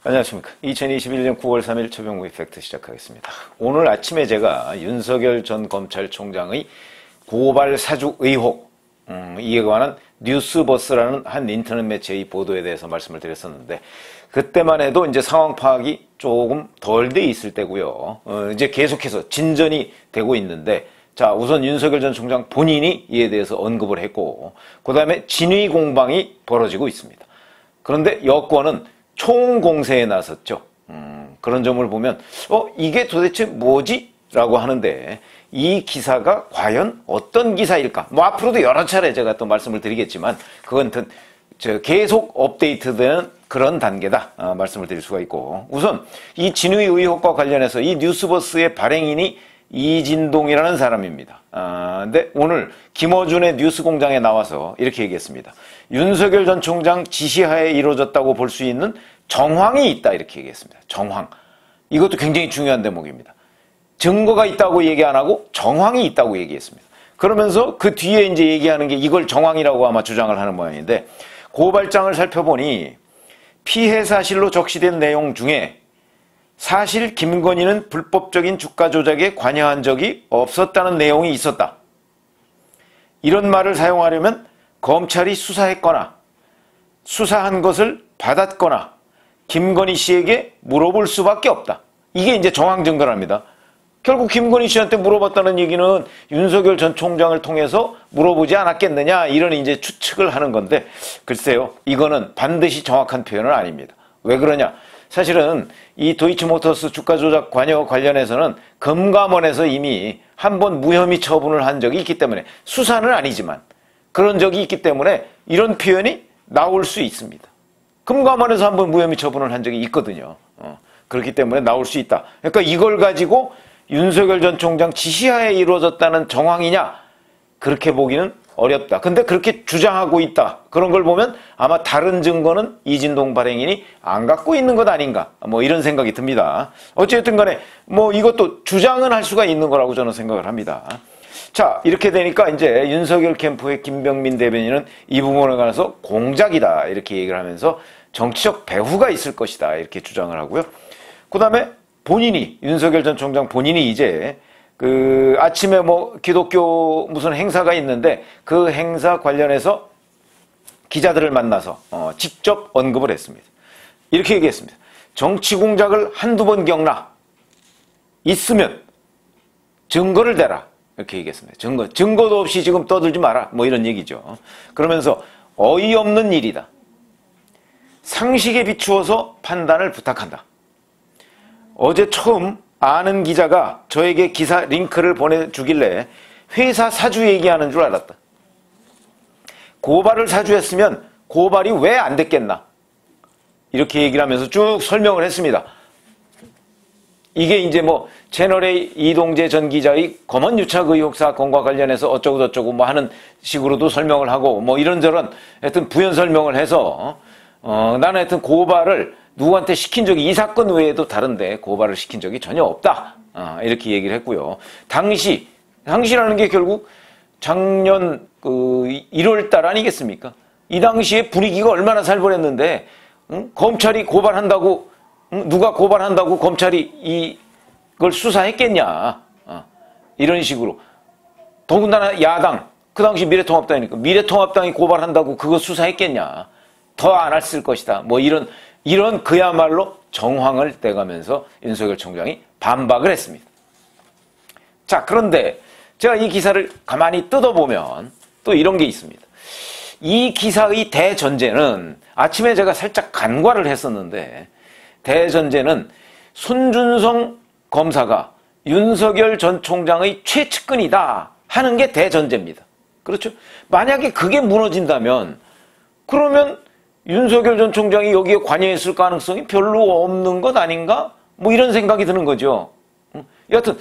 안녕하십니까. 2021년 9월 3일 최병우 이펙트 시작하겠습니다. 오늘 아침에 제가 윤석열 전 검찰총장의 고발 사주 의혹, 이에 관한 뉴스버스라는 한 인터넷 매체의 보도에 대해서 말씀을 드렸었는데, 그때만 해도 이제 상황 파악이 조금 덜 돼 있을 때고요. 이제 계속해서 진전이 되고 있는데, 자, 우선 윤석열 전 총장 본인이 이에 대해서 언급을 했고, 그 다음에 진위 공방이 벌어지고 있습니다. 그런데 여권은 총공세에 나섰죠. 그런 점을 보면 이게 도대체 뭐지? 라고 하는데, 이 기사가 과연 어떤 기사일까? 뭐 앞으로도 여러 차례 제가 또 말씀을 드리겠지만, 그건 계속 업데이트되는 그런 단계다 말씀을 드릴 수가 있고, 우선 이 진위 의혹과 관련해서 이 뉴스버스의 발행인이 이진동이라는 사람입니다. 근데 오늘 김어준의 뉴스공장에 나와서 이렇게 얘기했습니다. 윤석열 전 총장 지시하에 이루어졌다고 볼 수 있는 정황이 있다, 이렇게 얘기했습니다. 정황. 이것도 굉장히 중요한 대목입니다. 증거가 있다고 얘기 안 하고 정황이 있다고 얘기했습니다. 그러면서 그 뒤에 이제 얘기하는 게 이걸 정황이라고 아마 주장을 하는 모양인데, 고발장을 살펴보니 피해 사실로 적시된 내용 중에 사실 김건희는 불법적인 주가 조작에 관여한 적이 없었다는 내용이 있었다. 이런 말을 사용하려면 검찰이 수사했거나 수사한 것을 받았거나 김건희 씨에게 물어볼 수밖에 없다. 이게 이제 정황 증거랍니다. 결국 김건희 씨한테 물어봤다는 얘기는 윤석열 전 총장을 통해서 물어보지 않았겠느냐, 이런 이제 추측을 하는 건데, 글쎄요, 이거는 반드시 정확한 표현은 아닙니다. 왜 그러냐? 사실은 이 도이치모터스 주가 조작 관여 관련해서는 금감원에서 이미 한번 무혐의 처분을 한 적이 있기 때문에, 수사는 아니지만 그런 적이 있기 때문에 이런 표현이 나올 수 있습니다. 금감원에서 한번 무혐의 처분을 한 적이 있거든요. 그렇기 때문에 나올 수 있다. 그러니까 이걸 가지고 윤석열 전 총장 지시하에 이루어졌다는 정황이냐? 그렇게 보기는 어렵다. 근데 그렇게 주장하고 있다. 그런 걸 보면 아마 다른 증거는 이진동 발행인이 안 갖고 있는 것 아닌가, 뭐 이런 생각이 듭니다. 어쨌든 간에 뭐 이것도 주장은 할 수가 있는 거라고 저는 생각을 합니다. 자, 이렇게 되니까 이제 윤석열 캠프의 김병민 대변인은 이 부분에 관해서 공작이다, 이렇게 얘기를 하면서 정치적 배후가 있을 것이다, 이렇게 주장을 하고요. 그 다음에 본인이, 윤석열 전 총장 본인이 이제 아침에 뭐 기독교 무슨 행사가 있는데, 그 행사 관련해서 기자들을 만나서 직접 언급을 했습니다. 이렇게 얘기했습니다. 정치 공작을 한두 번 겪나? 있으면 증거를 대라, 이렇게 얘기했습니다. 증거도 없이 지금 떠들지 마라, 뭐 이런 얘기죠. 그러면서 어이없는 일이다. 상식에 비추어서 판단을 부탁한다. 어제 처음 아는 기자가 저에게 기사 링크를 보내주길래 회사 사주 얘기하는 줄 알았다. 고발을 사주했으면 고발이 왜 안 됐겠나? 이렇게 얘기를 하면서 쭉 설명을 했습니다. 이게 이제 뭐 채널A 이동재 전 기자의 검언유착 의혹 사건과 관련해서 어쩌고저쩌고 뭐 하는 식으로도 설명을 하고, 뭐 이런저런 하여튼 부연 설명을 해서 나는 하여튼 고발을 누구한테 시킨 적이, 이 사건 외에도 다른데 고발을 시킨 적이 전혀 없다, 이렇게 얘기를 했고요. 당시라는 게 결국 작년 1월달 아니겠습니까? 이 당시에 분위기가 얼마나 살벌했는데, 검찰이 고발한다고, 누가 고발한다고 검찰이 이걸 수사했겠냐, 이런 식으로. 더군다나 야당, 그 당시 미래통합당이니까 미래통합당이 고발한다고 그거 수사했겠냐, 더 안 했을 것이다, 뭐 이런 그야말로 정황을 떼가면서 윤석열 총장이 반박을 했습니다. 자, 그런데 제가 이 기사를 가만히 뜯어보면 또 이런 게 있습니다. 이 기사의 대전제는, 아침에 제가 살짝 간과를 했었는데, 대전제는 손준성 검사가 윤석열 전 총장의 최측근이다 하는 게 대전제입니다. 그렇죠? 만약에 그게 무너진다면, 그러면 윤석열 전 총장이 여기에 관여했을 가능성이 별로 없는 것 아닌가? 뭐 이런 생각이 드는 거죠. 여하튼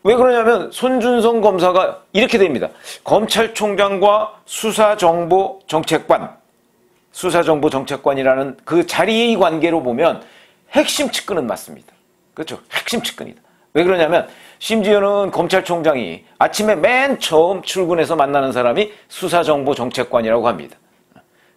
왜 그러냐면 손준성 검사가 이렇게 됩니다. 검찰총장과 수사정보정책관이라는 그 자리의 관계로 보면 핵심 측근은 맞습니다. 그렇죠? 핵심 측근이다. 왜 그러냐면 심지어는 검찰총장이 아침에 맨 처음 출근해서 만나는 사람이 수사정보정책관이라고 합니다.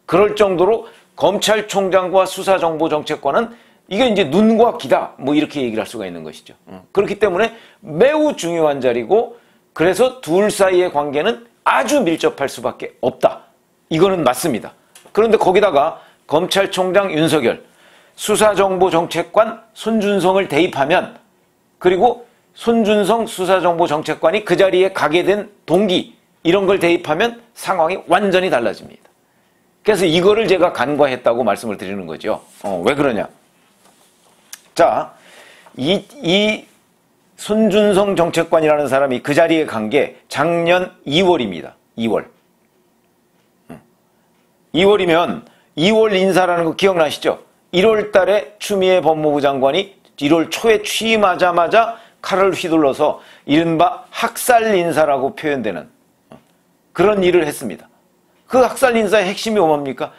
그럴 정도로 검찰총장과 수사정보정책관은 이게 이제 눈과 귀다. 뭐 이렇게 얘기를 할 수가 있는 것이죠. 그렇기 때문에 매우 중요한 자리고 그래서 둘 사이의 관계는 아주 밀접할 수밖에 없다. 이거는 맞습니다. 그런데 거기다가 검찰총장 윤석열, 수사정보정책관 손준성을 대입하면 그리고 손준성 수사정보정책관이 그 자리에 가게 된 동기 이런 걸 대입하면 상황이 완전히 달라집니다. 그래서 이거를 제가 간과했다고 말씀을 드리는 거죠. 왜 그러냐? 자, 이 손준성 정책관이라는 사람이 그 자리에 간 게 작년 2월입니다. 2월. 2월이면 2월 인사라는 거 기억나시죠? 1월 달에 추미애 법무부 장관이 1월 초에 취임하자마자 칼을 휘둘러서 이른바 학살 인사라고 표현되는 그런 일을 했습니다. 그 학살 인사의 핵심이 뭡니까?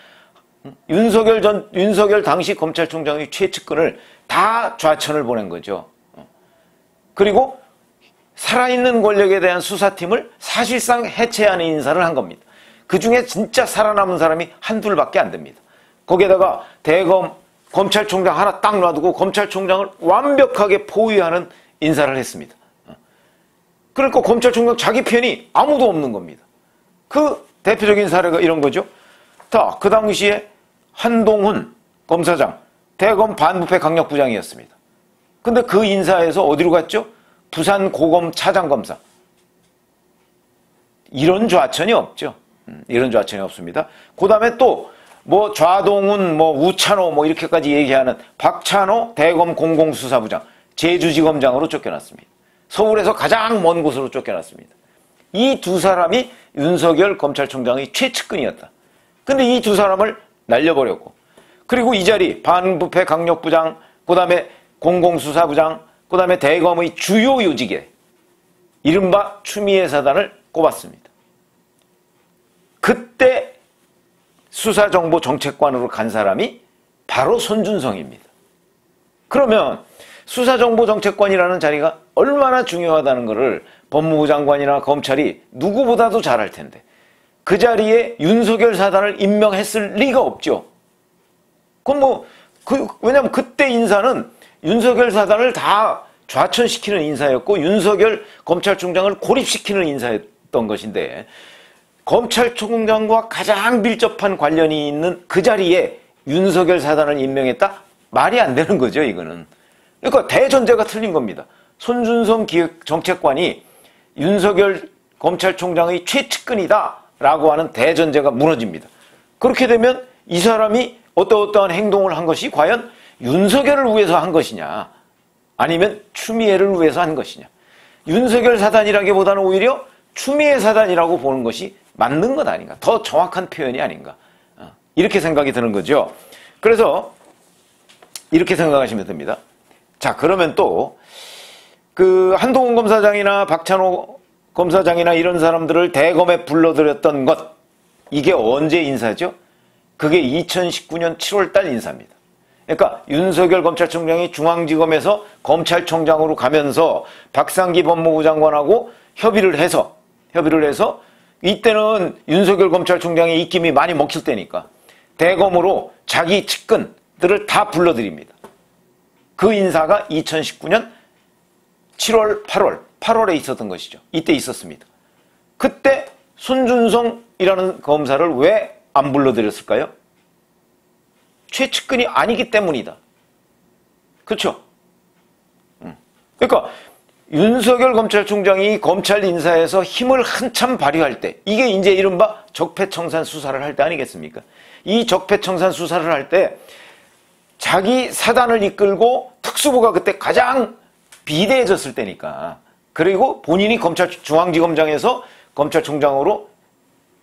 윤석열 당시 검찰총장의 최측근을 다 좌천을 보낸 거죠. 그리고 살아있는 권력에 대한 수사팀을 사실상 해체하는 인사를 한 겁니다. 그 중에 진짜 살아남은 사람이 한둘밖에 안 됩니다. 거기에다가 대검 검찰총장 하나 딱 놔두고 검찰총장을 완벽하게 포위하는 인사를 했습니다. 그러니까 검찰총장 자기 편이 아무도 없는 겁니다. 그 대표적인 사례가 이런 거죠. 그 당시에 한동훈 검사장, 대검 반부패 강력부장이었습니다. 근데 그 인사에서 어디로 갔죠? 부산 고검 차장검사. 이런 좌천이 없죠. 이런 좌천이 없습니다. 그 다음에 또 뭐 좌동훈, 뭐 우찬호 뭐 이렇게까지 얘기하는 박찬호 대검 공공수사부장, 제주지검장으로 쫓겨났습니다. 서울에서 가장 먼 곳으로 쫓겨났습니다. 이 두 사람이 윤석열 검찰총장의 최측근이었다. 근데 이 두 사람을 날려버렸고 그리고 이 자리 반부패 강력부장, 그 다음에 공공수사부장, 그 다음에 대검의 주요 요직에 이른바 추미애 사단을 꼽았습니다. 그때 수사정보정책관으로 간 사람이 바로 손준성입니다. 그러면 수사정보정책관이라는 자리가 얼마나 중요하다는 것을 법무부 장관이나 검찰이 누구보다도 잘 알 텐데 그 자리에 윤석열 사단을 임명했을 리가 없죠. 그럼 왜냐면 그때 인사는 윤석열 사단을 다 좌천시키는 인사였고 윤석열 검찰총장을 고립시키는 인사였던 것인데 검찰총장과 가장 밀접한 관련이 있는 그 자리에 윤석열 사단을 임명했다? 말이 안 되는 거죠, 이거는. 그러니까 대전제가 틀린 겁니다. 손준성 정책관이 윤석열 검찰총장의 최측근이다 라고 하는 대전제가 무너집니다. 그렇게 되면 이 사람이 어떠한 행동을 한 것이 과연 윤석열을 위해서 한 것이냐 아니면 추미애를 위해서 한 것이냐. 윤석열 사단이라기보다는 오히려 추미애 사단이라고 보는 것이 맞는 것 아닌가. 더 정확한 표현이 아닌가. 이렇게 생각이 드는 거죠. 그래서 이렇게 생각하시면 됩니다. 자, 그러면 또 그 한동훈 검사장이나 박찬호 검사장이나 이런 사람들을 대검에 불러들였던 것, 이게 언제 인사죠? 그게 2019년 7월 달 인사입니다. 그러니까 윤석열 검찰총장이 중앙지검에서 검찰총장으로 가면서 박상기 법무부 장관하고 협의를 해서 이때는 윤석열 검찰총장의 입김이 많이 먹힐 때니까 대검으로 자기 측근들을 다 불러들입니다. 그 인사가 2019년 7월, 8월에 있었던 것이죠. 이때 있었습니다. 그때 손준성이라는 검사를 왜 안 불러들였을까요? 최측근이 아니기 때문이다. 그렇죠? 그러니까 윤석열 검찰총장이 검찰 인사에서 힘을 한참 발휘할 때, 이게 이제 이른바 적폐청산 수사를 할 때 아니겠습니까? 이 적폐청산 수사를 할 때 자기 사단을 이끌고 특수부가 그때 가장 비대해졌을 때니까, 그리고 본인이 중앙지검장에서 검찰총장으로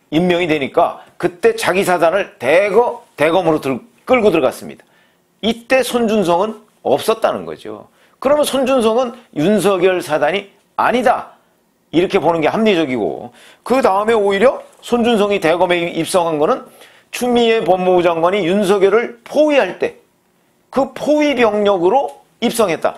임명이 되니까 그때 자기 사단을 대검으로 끌고 들어갔습니다. 이때 손준성은 없었다는 거죠. 그러면 손준성은 윤석열 사단이 아니다, 이렇게 보는 게 합리적이고, 그 다음에 오히려 손준성이 대검에 입성한 거는 추미애 법무부 장관이 윤석열을 포위할 때 그 포위 병력으로 입성했다.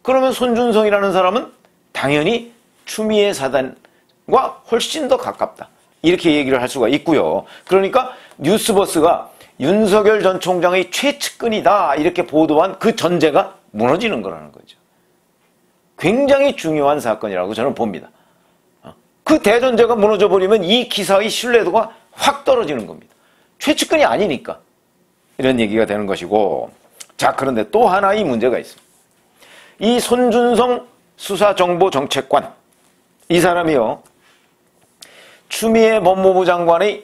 그러면 손준성이라는 사람은 당연히 추미애 사단과 훨씬 더 가깝다, 이렇게 얘기를 할 수가 있고요. 그러니까 뉴스버스가 윤석열 전 총장의 최측근이다 이렇게 보도한 그 전제가 무너지는 거라는 거죠. 굉장히 중요한 사건이라고 저는 봅니다. 그 대전제가 무너져버리면 이 기사의 신뢰도가 확 떨어지는 겁니다. 최측근이 아니니까 이런 얘기가 되는 것이고, 자, 그런데 또 하나의 문제가 있습니다. 이 손준성 수사정보정책관, 이 사람이요, 추미애 법무부 장관이,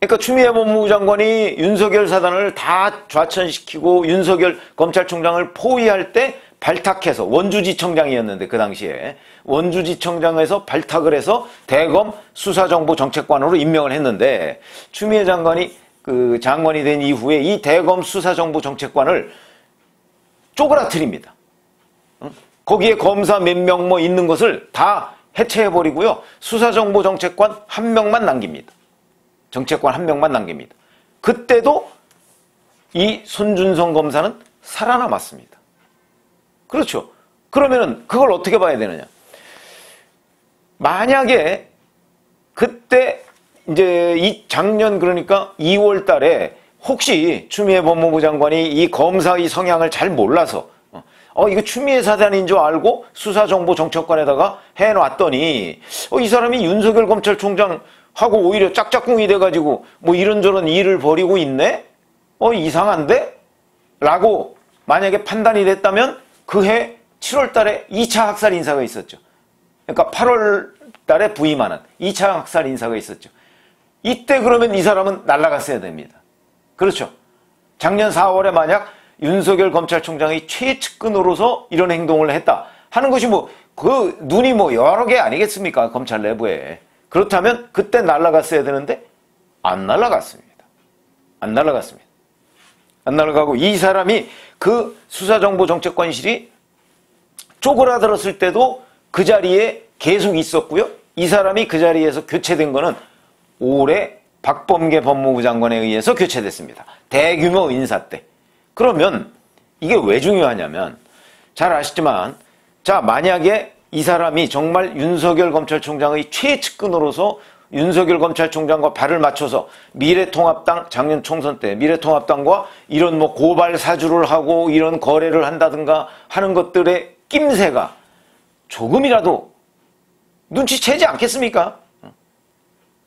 그러니까 추미애 법무부 장관이 윤석열 사단을 다 좌천시키고 윤석열 검찰총장을 포위할 때 발탁해서, 원주지청장이었는데 그 당시에 원주지청장에서 발탁을 해서 대검 수사정보정책관으로 임명을 했는데, 추미애 장관이 그 장관이 된 이후에 이 대검 수사정보정책관을 쪼그라뜨립니다. 거기에 검사 몇 명 뭐 있는 것을 다 해체해버리고요, 수사정보정책관 한 명만 남깁니다. 정책관 한 명만 남깁니다. 그때도 이 손준성 검사는 살아남았습니다. 그렇죠. 그러면은 그걸 어떻게 봐야 되느냐. 만약에 그때 이제 이 작년 그러니까 2월 달에 혹시 추미애 법무부 장관이 이 검사의 성향을 잘 몰라서 이거 추미애 사단인 줄 알고 수사정보정책관에다가 해놨더니 이 사람이 윤석열 검찰총장하고 오히려 짝짝꿍이 돼가지고 뭐 이런저런 일을 벌이고 있네? 이상한데? 라고 만약에 판단이 됐다면 그해 7월 달에 2차 학살 인사가 있었죠. 그러니까 8월 달에 부임하는 2차 학살 인사가 있었죠. 이때 그러면 이 사람은 날아갔어야 됩니다. 그렇죠. 작년 4월에 만약 윤석열 검찰총장의 최측근으로서 이런 행동을 했다 하는 것이 그 눈이 여러 개 아니겠습니까? 검찰 내부에. 그렇다면 그때 날아갔어야 되는데 안 날아갔습니다. 안 날아갔습니다. 안 날아가고 이 사람이 그 수사정보정책관실이 쪼그라들었을 때도 그 자리에 계속 있었고요. 이 사람이 그 자리에서 교체된 거는 올해 박범계 법무부 장관에 의해서 교체됐습니다. 대규모 인사 때. 그러면 이게 왜 중요하냐면, 잘 아시지만, 자, 만약에 이 사람이 정말 윤석열 검찰총장의 최측근으로서 윤석열 검찰총장과 발을 맞춰서 미래통합당, 작년 총선 때 미래통합당과 이런 고발 사주를 하고 이런 거래를 한다든가 하는 것들의 낌새가 조금이라도 눈치채지 않겠습니까?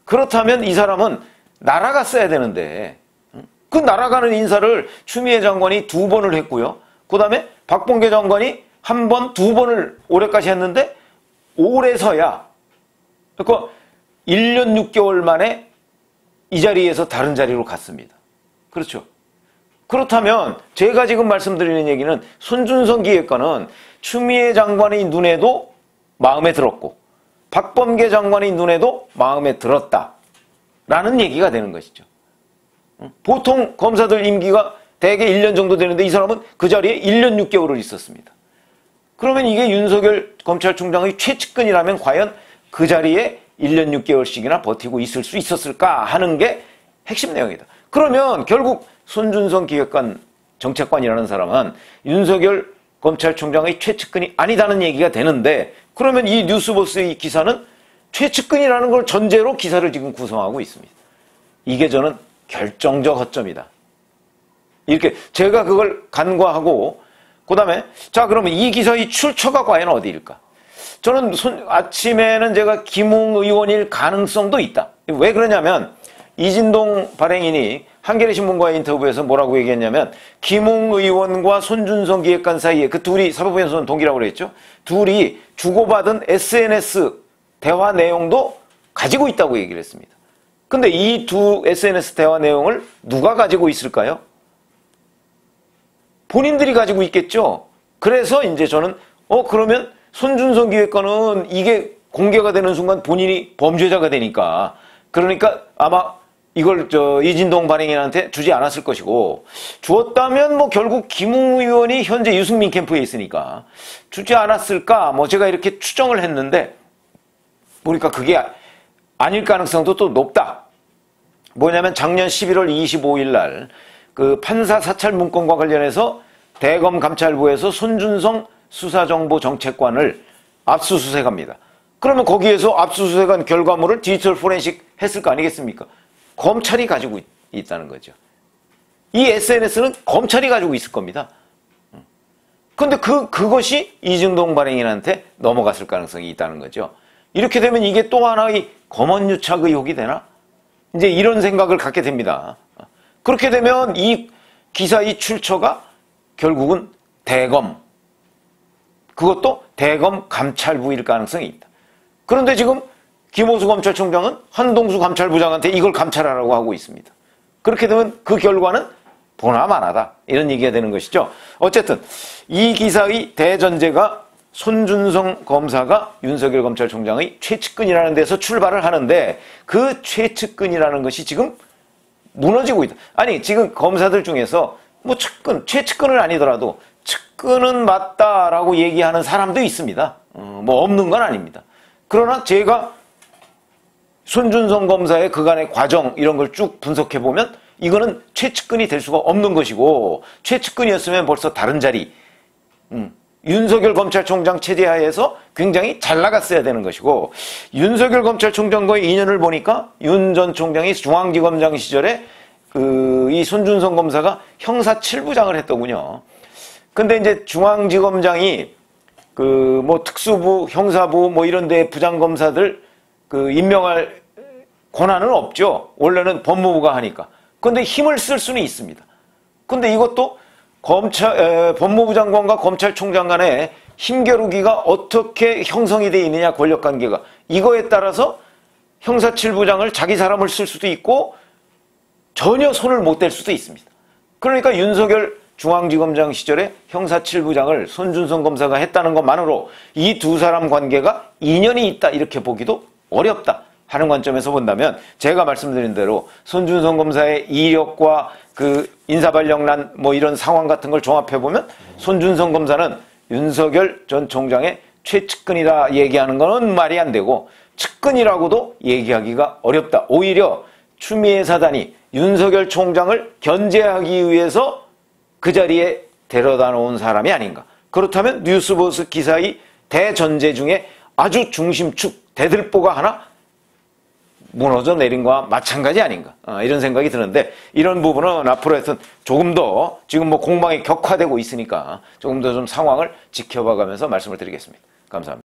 그렇다면 이 사람은 날아갔어야 되는데, 그 날아가는 인사를 추미애 장관이 2번을 했고요. 그 다음에 박범계 장관이 1번, 2번을 올해까지 했는데, 올해서야, 그러니까 1년 6개월 만에 이 자리에서 다른 자리로 갔습니다. 그렇죠. 그렇다면 제가 지금 말씀드리는 얘기는 손준성 기획관은 추미애 장관의 눈에도 마음에 들었고 박범계 장관의 눈에도 마음에 들었다라는 얘기가 되는 것이죠. 보통 검사들 임기가 대개 1년 정도 되는데 이 사람은 그 자리에 1년 6개월을 있었습니다. 그러면 이게 윤석열 검찰총장의 최측근이라면 과연 그 자리에 1년 6개월씩이나 버티고 있을 수 있었을까 하는 게 핵심 내용이다. 그러면 결국 손준성 기획관 정책관이라는 사람은 윤석열 검찰총장의 최측근이 아니다는 얘기가 되는데, 그러면 이 뉴스버스의 기사는 최측근이라는 걸 전제로 기사를 지금 구성하고 있습니다. 이게 저는 결정적 허점이다. 이렇게 제가 그걸 간과하고, 그 다음에 자, 그러면 이 기사의 출처가 과연 어디일까? 저는 아침에는 제가 김웅 의원일 가능성도 있다. 왜 그러냐면 이진동 발행인이 한겨레신문과의 인터뷰에서 뭐라고 얘기했냐면, 김웅 의원과 손준성 기획관 사이에 그 둘이 사법연수원 동기라고 그랬죠. 둘이 주고받은 SNS 대화 내용도 가지고 있다고 얘기를 했습니다. 근데 이 두 SNS 대화 내용을 누가 가지고 있을까요? 본인들이 가지고 있겠죠. 그래서 이제 저는 그러면 손준성 기획관은 이게 공개가 되는 순간 본인이 범죄자가 되니까, 그러니까 아마 이걸 이진동 발행인한테 주지 않았을 것이고, 주었다면 결국 김웅 의원이 현재 유승민 캠프에 있으니까 주지 않았을까, 제가 이렇게 추정을 했는데 보니까 그게 아닐 가능성도 또 높다. 뭐냐면 작년 11월 25일 날 그 판사 사찰 문건과 관련해서 대검 감찰부에서 손준성 수사정보정책관을 압수수색합니다. 그러면 거기에서 압수수색한 결과물을 디지털 포렌식 했을 거 아니겠습니까? 검찰이 가지고 있다는 거죠. 이 SNS는 검찰이 가지고 있을 겁니다. 근데 그것이 이중동 발행인한테 넘어갔을 가능성이 있다는 거죠. 이렇게 되면 이게 또 하나의 검언유착 의혹이 되나? 이제 이런 생각을 갖게 됩니다. 그렇게 되면 이 기사의 출처가 결국은 대검, 그것도 대검 감찰부일 가능성이 있다. 그런데 지금 김호수 검찰총장은 한동수 감찰부장한테 이걸 감찰하라고 하고 있습니다. 그렇게 되면 그 결과는 보나마나다, 이런 얘기가 되는 것이죠. 어쨌든 이 기사의 대전제가 손준성 검사가 윤석열 검찰총장의 최측근이라는 데서 출발을 하는데, 그 최측근이라는 것이 지금 무너지고 있다. 아니, 지금 검사들 중에서 뭐 최측근은 아니더라도 측근은 맞다라고 얘기하는 사람도 있습니다. 뭐 없는 건 아닙니다. 그러나 제가 손준성 검사의 그간의 과정 이런 걸 쭉 분석해 보면 이거는 최측근이 될 수가 없는 것이고, 최측근이었으면 벌써 다른 자리, 윤석열 검찰총장 체제하에서 굉장히 잘 나갔어야 되는 것이고, 윤석열 검찰총장과의 인연을 보니까 윤 전 총장이 중앙지검장 시절에 이 손준성 검사가 형사 7부장을 했더군요. 근데 이제 중앙지검장이 뭐 특수부, 형사부 뭐 이런 데 부장검사들 임명할 권한은 없죠. 원래는 법무부가 하니까. 근데 힘을 쓸 수는 있습니다. 근데 이것도 법무부 장관과 검찰총장 간의 힘겨루기가 어떻게 형성이 되어 있느냐, 권력관계가. 이거에 따라서 형사 7부장을 자기 사람을 쓸 수도 있고 전혀 손을 못 댈 수도 있습니다. 그러니까 윤석열 중앙지검장 시절에 형사 7부장을 손준성 검사가 했다는 것만으로 이 두 사람 관계가 인연이 있다, 이렇게 보기도 어렵다 하는 관점에서 본다면, 제가 말씀드린 대로 손준성 검사의 이력과 인사발령난 뭐 이런 상황 같은 걸 종합해보면 손준성 검사는 윤석열 전 총장의 최측근이다 얘기하는 거는 말이 안 되고, 측근이라고도 얘기하기가 어렵다. 오히려 추미애 사단이 윤석열 총장을 견제하기 위해서 그 자리에 데려다 놓은 사람이 아닌가. 그렇다면 뉴스버스 기사의 대전제 중에 아주 중심축, 대들보가 하나 무너져 내린 거와 마찬가지 아닌가, 이런 생각이 드는데, 이런 부분은 앞으로 하여튼 조금 더, 지금 뭐 공방이 격화되고 있으니까 조금 더 좀 상황을 지켜봐가면서 말씀을 드리겠습니다. 감사합니다.